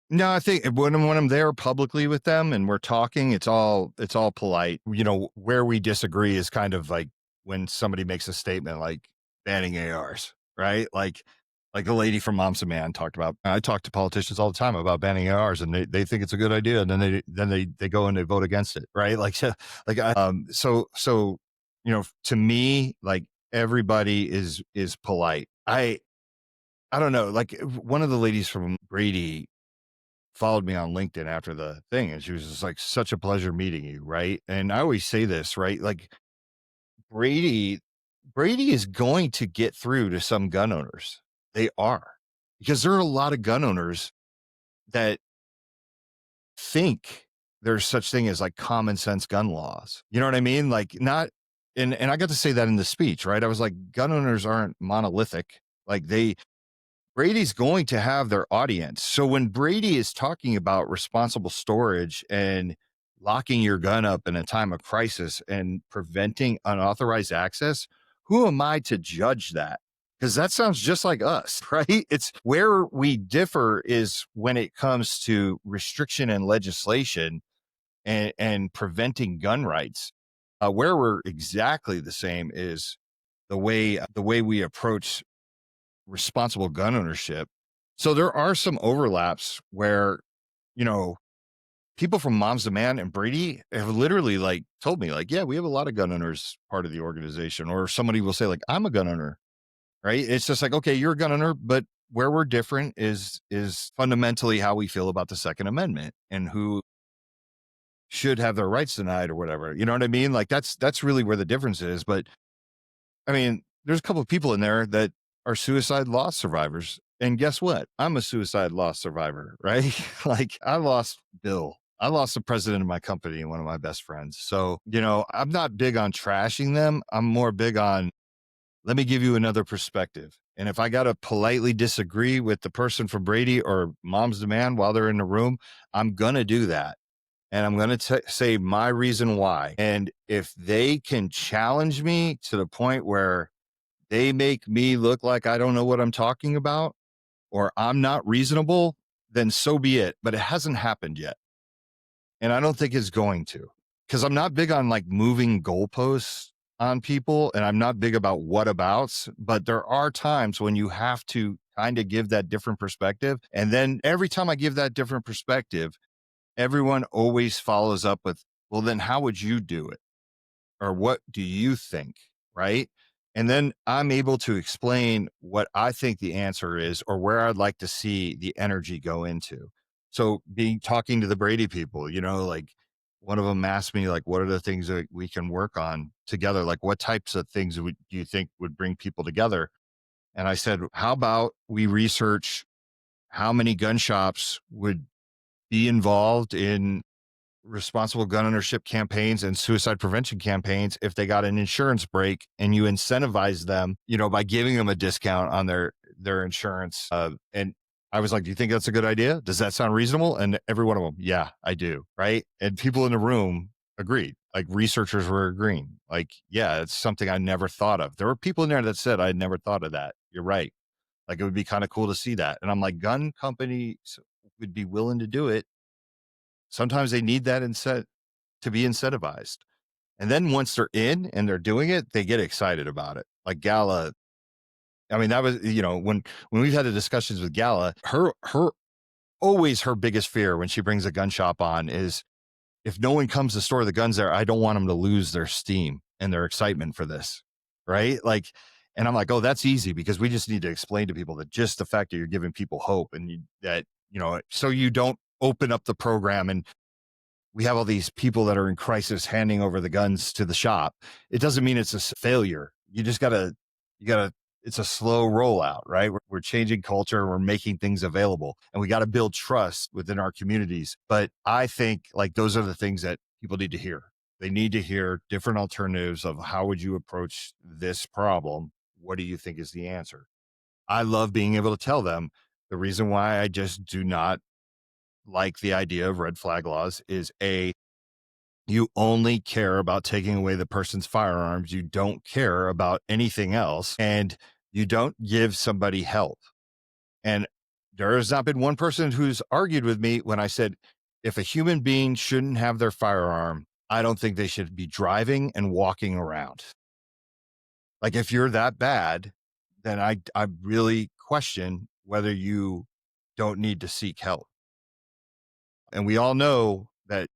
No, I think when I'm there publicly with them and we're talking, it's all polite. Where we disagree is kind of like when somebody makes a statement like banning ARs, right? Like Like the lady from Moms Demand talked about. I talk to politicians all the time about banning ARs, and they think it's a good idea, and then they go and they vote against it, right? Like so to me, like everybody is polite. I don't know. Like one of the ladies from Brady followed me on LinkedIn after the thing, and she was just like, "Such a pleasure meeting you," right? And I always say this, right? Like Brady is going to get through to some gun owners. They are, because there are a lot of gun owners that think there's such thing as like common sense gun laws. You know what I mean? Like not, and I got to say that in the speech, right? I was like, gun owners aren't monolithic. Like Brady's going to have their audience. So when Brady is talking about responsible storage and locking your gun up in a time of crisis and preventing unauthorized access, who am I to judge that? Because that sounds just like us, right? It's where we differ is when it comes to restriction and legislation and preventing gun rights. Where we're exactly the same is the way we approach responsible gun ownership. So there are some overlaps where, people from Moms Demand and Brady have literally like told me like, yeah, we have a lot of gun owners part of the organization, or somebody will say like, I'm a gun owner, right? It's just like, okay, you're a gun owner, but where we're different is fundamentally how we feel about the Second Amendment and who should have their rights denied or whatever. You know what I mean? Like that's really where the difference is. But I mean, there's a couple of people in there that are suicide loss survivors. And guess what? I'm a suicide loss survivor, right? Like I lost Bill. I lost the president of my company and one of my best friends. So, I'm not big on trashing them. I'm more big on, let me give you another perspective. And if I got to politely disagree with the person from Brady or Mom's Demand while they're in the room, I'm going to do that. And I'm going to say my reason why. And if they can challenge me to the point where they make me look like I don't know what I'm talking about or I'm not reasonable, then so be it. But it hasn't happened yet. And I don't think it's going to, because I'm not big on like moving goalposts on people, and I'm not big about whatabouts, but there are times when you have to kind of give that different perspective. And then every time I give that different perspective, everyone always follows up with, well, then how would you do it? Or what do you think? Right. And then I'm able to explain what I think the answer is or where I'd like to see the energy go into. So talking to the Brady people, like one of them asked me, like, what are the things that we can work on together? Like what types of things do you think would bring people together? And I said, how about we research how many gun shops would be involved in responsible gun ownership campaigns and suicide prevention campaigns if they got an insurance break, and you incentivize them, by giving them a discount on their insurance. And I was like, do you think that's a good idea? Does that sound reasonable? And every one of them, yeah, I do. Right. And people in the room agreed. Like researchers were agreeing. Like, yeah, it's something I never thought of. There were people in there that said, I never thought of that. You're right. Like it would be kind of cool to see that. And I'm like, gun companies would be willing to do it. Sometimes they need that to be incentivized. And then once they're in and they're doing it, they get excited about it. Like Gala, I mean, that was, when we've had the discussions with Gala, her always her biggest fear when she brings a gun shop on is if no one comes to store the guns there, I don't want them to lose their steam and their excitement for this. Right. Like, and I'm like, oh, that's easy, because we just need to explain to people that just the fact that you're giving people hope and so you don't open up the program and we have all these people that are in crisis handing over the guns to the shop. It doesn't mean it's a failure. You just it's a slow rollout, right? We're changing culture. We're making things available, and we got to build trust within our communities. But I think like those are the things that people need to hear. They need to hear different alternatives of how would you approach this problem? What do you think is the answer? I love being able to tell them the reason why I just do not like the idea of red flag laws is you only care about taking away the person's firearms. You don't care about anything else, and you don't give somebody help. And there has not been one person who's argued with me when I said, if a human being shouldn't have their firearm, I don't think they should be driving and walking around. Like if you're that bad, then I really question whether you don't need to seek help. And we all know that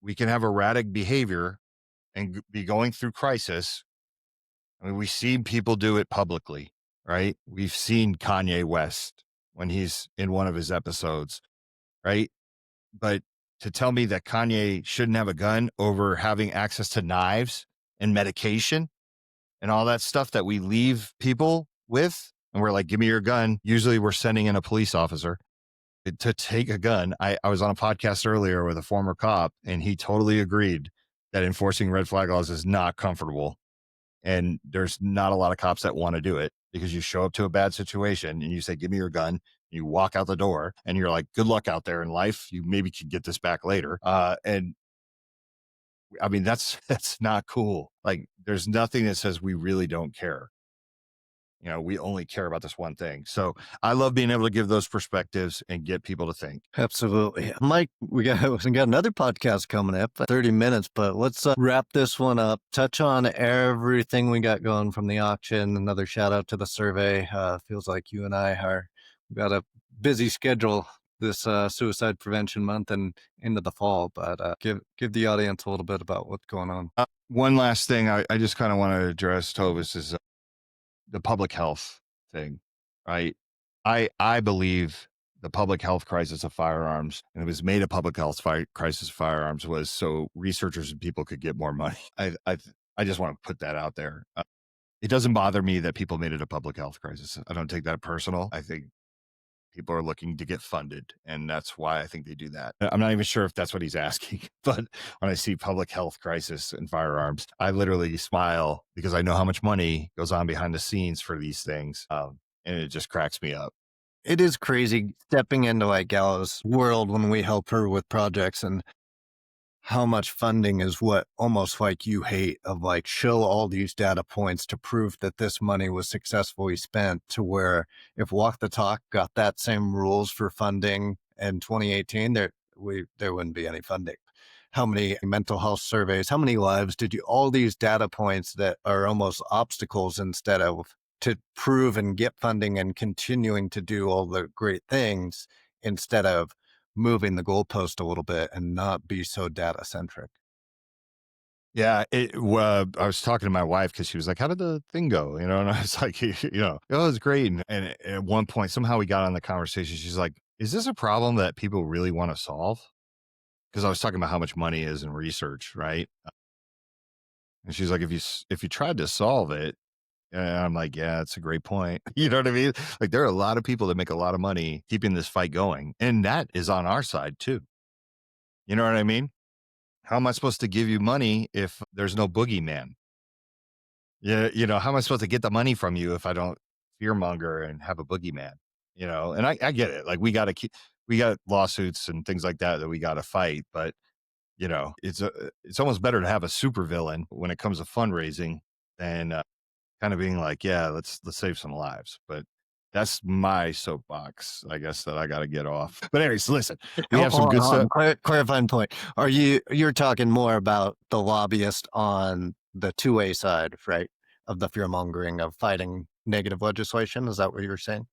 we can have erratic behavior and be going through crisis. I mean, we've seen people do it publicly, right? We've seen Kanye West when he's in one of his episodes, right? But to tell me that Kanye shouldn't have a gun over having access to knives and medication and all that stuff that we leave people with, and we're like, give me your gun. Usually we're sending in a police officer to take a gun. I was on a podcast earlier with a former cop, and he totally agreed that enforcing red flag laws is not comfortable. And there's not a lot of cops that want to do it, because you show up to a bad situation and you say, give me your gun. You walk out the door and you're like, good luck out there in life. You maybe could get this back later. And I mean, that's not cool. Like, there's nothing that says we really don't care. You know, we only care about this one thing. So I love being able to give those perspectives and get people to think. Absolutely. Mike, we got another podcast coming up, 30 minutes, but let's wrap this one up. Touch on everything we got going from the auction. Another shout out to the survey. Feels like you and I we got a busy schedule this suicide prevention month and into the fall, but give the audience a little bit about what's going on. One last thing I just kind of want to address, Tovis, is the public health thing, right? I believe the public health crisis of firearms, and it was made a public health crisis of firearms, was so researchers and people could get more money. I just want to put that out there. It doesn't bother me that people made it a public health crisis. I don't take that personal. I think people are looking to get funded, and that's why I think they do that. I'm not even sure if that's what he's asking, but when I see public health crisis in firearms, I literally smile, because I know how much money goes on behind the scenes for these things, and it just cracks me up. It is crazy stepping into like Gala's world when we help her with projects, and how much funding is what almost like you hate, of like, show all these data points to prove that this money was successfully spent, to where if Walk the Talk got that same rules for funding in 2018, there wouldn't be any funding. How many mental health surveys, how many lives did you, all these data points that are almost obstacles instead of to prove and get funding and continuing to do all the great things, instead of moving the goalpost a little bit and not be so data centric. Yeah, I was talking to my wife, because she was like, how did the thing go? And I was like, oh, it was great. And at one point, somehow we got on the conversation. She's like, is this a problem that people really want to solve? Because I was talking about how much money is in research, right? And she's like, if you tried to solve it, and I'm like, yeah, that's a great point. You know what I mean? Like, there are a lot of people that make a lot of money keeping this fight going, and that is on our side too. You know what I mean? How am I supposed to give you money if there's no boogeyman? Yeah, how am I supposed to get the money from you if I don't fearmonger and have a boogeyman? And I get it. Like, we got lawsuits and things like that we got to fight, but it's almost better to have a supervillain when it comes to fundraising than kind of being like, yeah, let's save some lives. But that's my soapbox, I guess, that I got to get off. But anyways, listen, we have some good stuff. Clarifying point. You're talking more about the lobbyist on the 2A side, right? Of the fear mongering of fighting negative legislation. Is that what you were saying?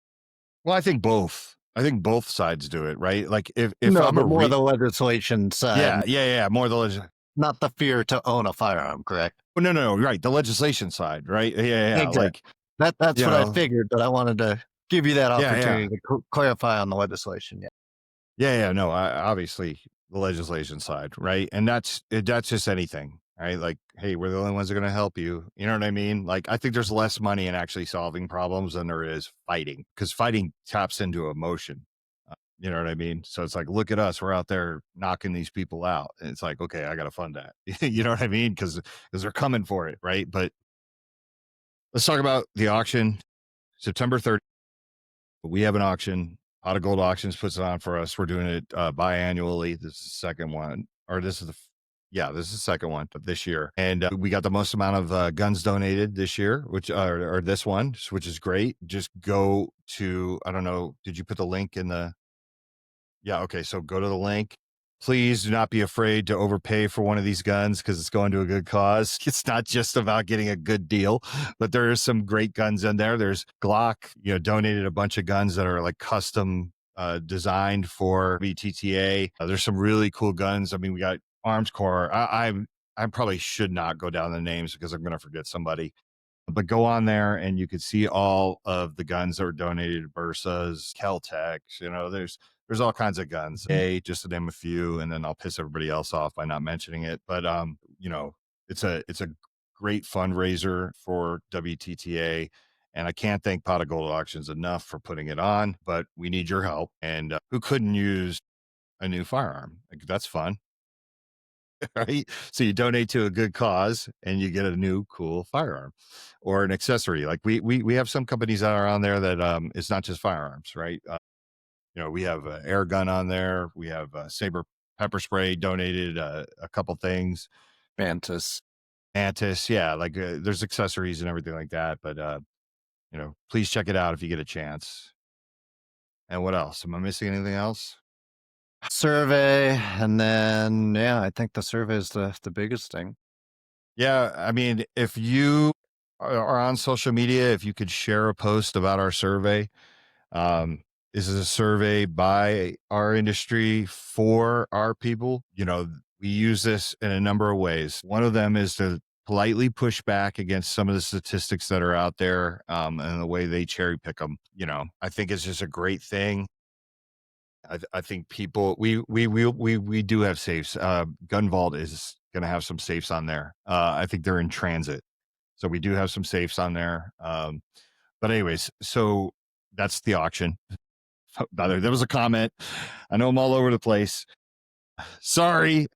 Well, I think both. I think both sides do it, right? Like, if no, I'm but more the legislation side. Yeah. More the legislation. Not the fear to own a firearm, correct? Well, no, right. The legislation side, right? Yeah. Exactly. Like that's what I figured, but I wanted to give you that opportunity to clarify on the legislation. Yeah. No, obviously the legislation side, right? And that's just anything, right? Like, hey, we're the only ones that are going to help you. You know what I mean? Like, I think there's less money in actually solving problems than there is fighting, because fighting taps into emotion. You know what I mean? So it's like, look at us. We're out there knocking these people out. And it's like, okay, I got to fund that. You know what I mean? Because they're coming for it, right? But let's talk about the auction. September 30th, we have an auction. Pot of Gold Auctions puts it on for us. We're doing it biannually. This is the second one. Or this is the second one of this year. And we got the most amount of guns donated this year, which or this one, which is great. Just go to, I don't know, did you put the link in the... Yeah, okay, so go to the link. Please do not be afraid to overpay for one of these guns because it's going to a good cause. It's not just about getting a good deal, but there are some great guns in there. There's Glock, donated a bunch of guns that are like custom designed for VTTA. There's some really cool guns. I mean, we got Arms Corps. I probably should not go down the names because I'm going to forget somebody. But go on there and you can see all of the guns that were donated, Bursas, Kel-Tecs, there's all kinds of guns. Just to name a few, and then I'll piss everybody else off by not mentioning it. But it's a great fundraiser for WTTA. And I can't thank Pot of Gold Auctions enough for putting it on, but we need your help. And who couldn't use a new firearm? Like, that's fun. Right? So you donate to a good cause and you get a new cool firearm or an accessory. Like we have some companies that are on there that it's not just firearms, right? We have an air gun on there. We have Saber pepper spray donated, a couple things. Mantis. Yeah. Like there's accessories and everything like that. But please check it out if you get a chance. And what else? Am I missing anything else? Survey, and then I think the survey is the biggest thing. Yeah, I mean, if you are on social media, if you could share a post about our survey, this is a survey by our industry for our people. We use this in a number of ways. One of them is to politely push back against some of the statistics that are out there, and the way they cherry pick them. I think it's just a great thing. I think people, we do have safes. Gun Vault is going to have some safes on there. I think they're in transit. So we do have some safes on there. But anyways, so that's the auction. There was a comment. I know I'm all over the place. Sorry.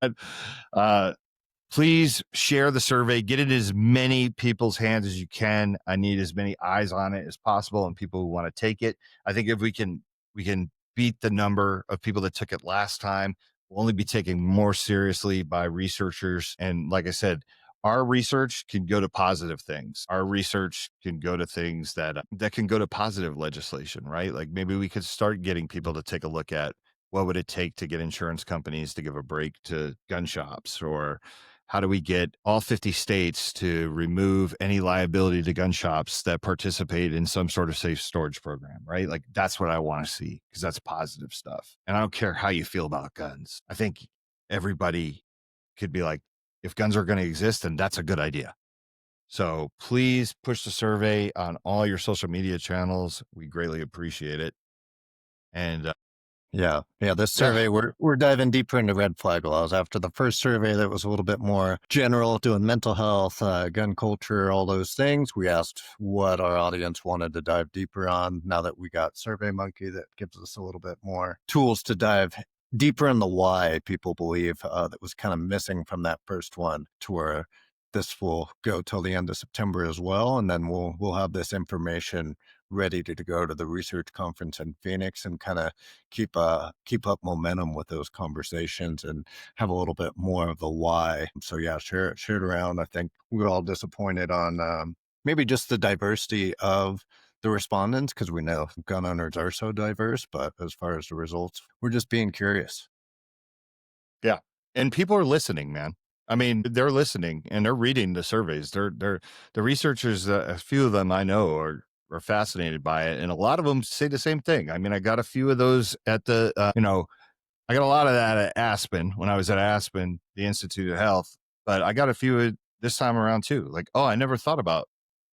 Please share the survey. Get it in as many people's hands as you can. I need as many eyes on it as possible and people who want to take it. I think if we can beat the number of people that took it last time, we'll only be taken more seriously by researchers. And like I said, our research can go to positive things. Our research can go to things that can go to positive legislation, right? Like maybe we could start getting people to take a look at what would it take to get insurance companies to give a break to gun shops, or how do we get all 50 states to remove any liability to gun shops that participate in some sort of safe storage program, right? Like that's what I want to see, because that's positive stuff. And I don't care how you feel about guns. I think everybody could be like, if guns are going to exist, then that's a good idea. So please push the survey on all your social media channels. We greatly appreciate it. And this survey, we're diving deeper into red flag laws. After the first survey that was a little bit more general, doing mental health, gun culture, all those things, we asked what our audience wanted to dive deeper on. Now that we got SurveyMonkey, that gives us a little bit more tools to dive deeper in the why people believe, that was kind of missing from that first one, to where this will go till the end of September as well. And then we'll have this information ready to go to the research conference in Phoenix and kind of keep up momentum with those conversations and have a little bit more of the why. So share it around. I think we're all disappointed on maybe just the diversity of the respondents, because we know gun owners are so diverse, but as far as the results, we're just being curious. Yeah. And people are listening, man. I mean, they're listening and they're reading the surveys. They're the researchers, a few of them I know are fascinated by it. And a lot of them say the same thing. I mean, I got a few of those at the, I got a lot of that at Aspen when I was at Aspen, the Institute of Health, but I got a few this time around too. Like, oh, I never thought about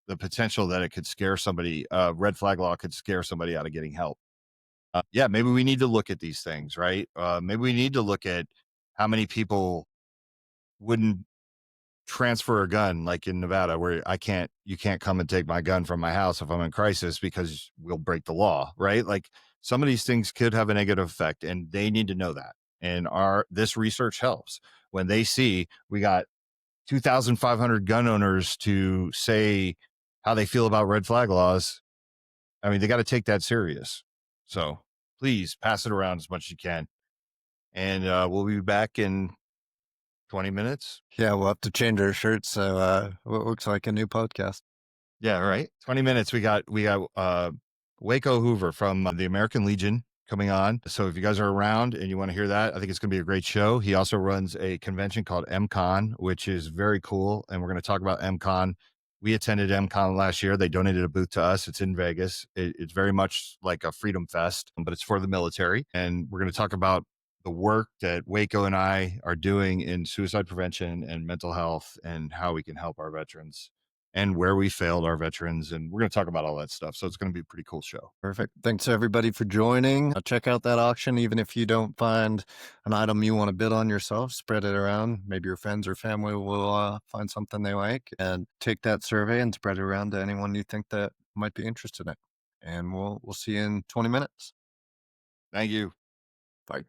the potential that it could scare somebody. Red flag law could scare somebody out of getting help. Maybe we need to look at these things, right? Maybe we need to look at how many people wouldn't transfer a gun, like in Nevada, where you can't come and take my gun from my house if I'm in crisis because we'll break the law, right? Like some of these things could have a negative effect, and they need to know that. And this research helps when they see we got 2,500 gun owners to say how they feel about red flag laws. I mean, they got to take that serious. So please pass it around as much as you can. And we'll be back in 20 minutes. Yeah, we'll have to change our shirts. So what looks like a new podcast. Yeah, right. 20 minutes. We got Waco Hoover from the American Legion. coming on. So if you guys are around and you want to hear that, I think it's going to be a great show. He also runs a convention called MCon, which is very cool. And we're going to talk about MCon. We attended MCon last year. They donated a booth to us. It's in Vegas. It's very much like a Freedom Fest, but it's for the military. And we're going to talk about the work that Waco and I are doing in suicide prevention and mental health and how we can help our veterans and where we failed our veterans. And we're going to talk about all that stuff. So it's going to be a pretty cool show. Perfect. Thanks everybody for joining. Check out that auction. Even if you don't find an item you want to bid on yourself, spread it around. Maybe your friends or family will find something they like, and take that survey and spread it around to anyone you think that might be interested in it. And we'll see you in 20 minutes. Thank you. Bye.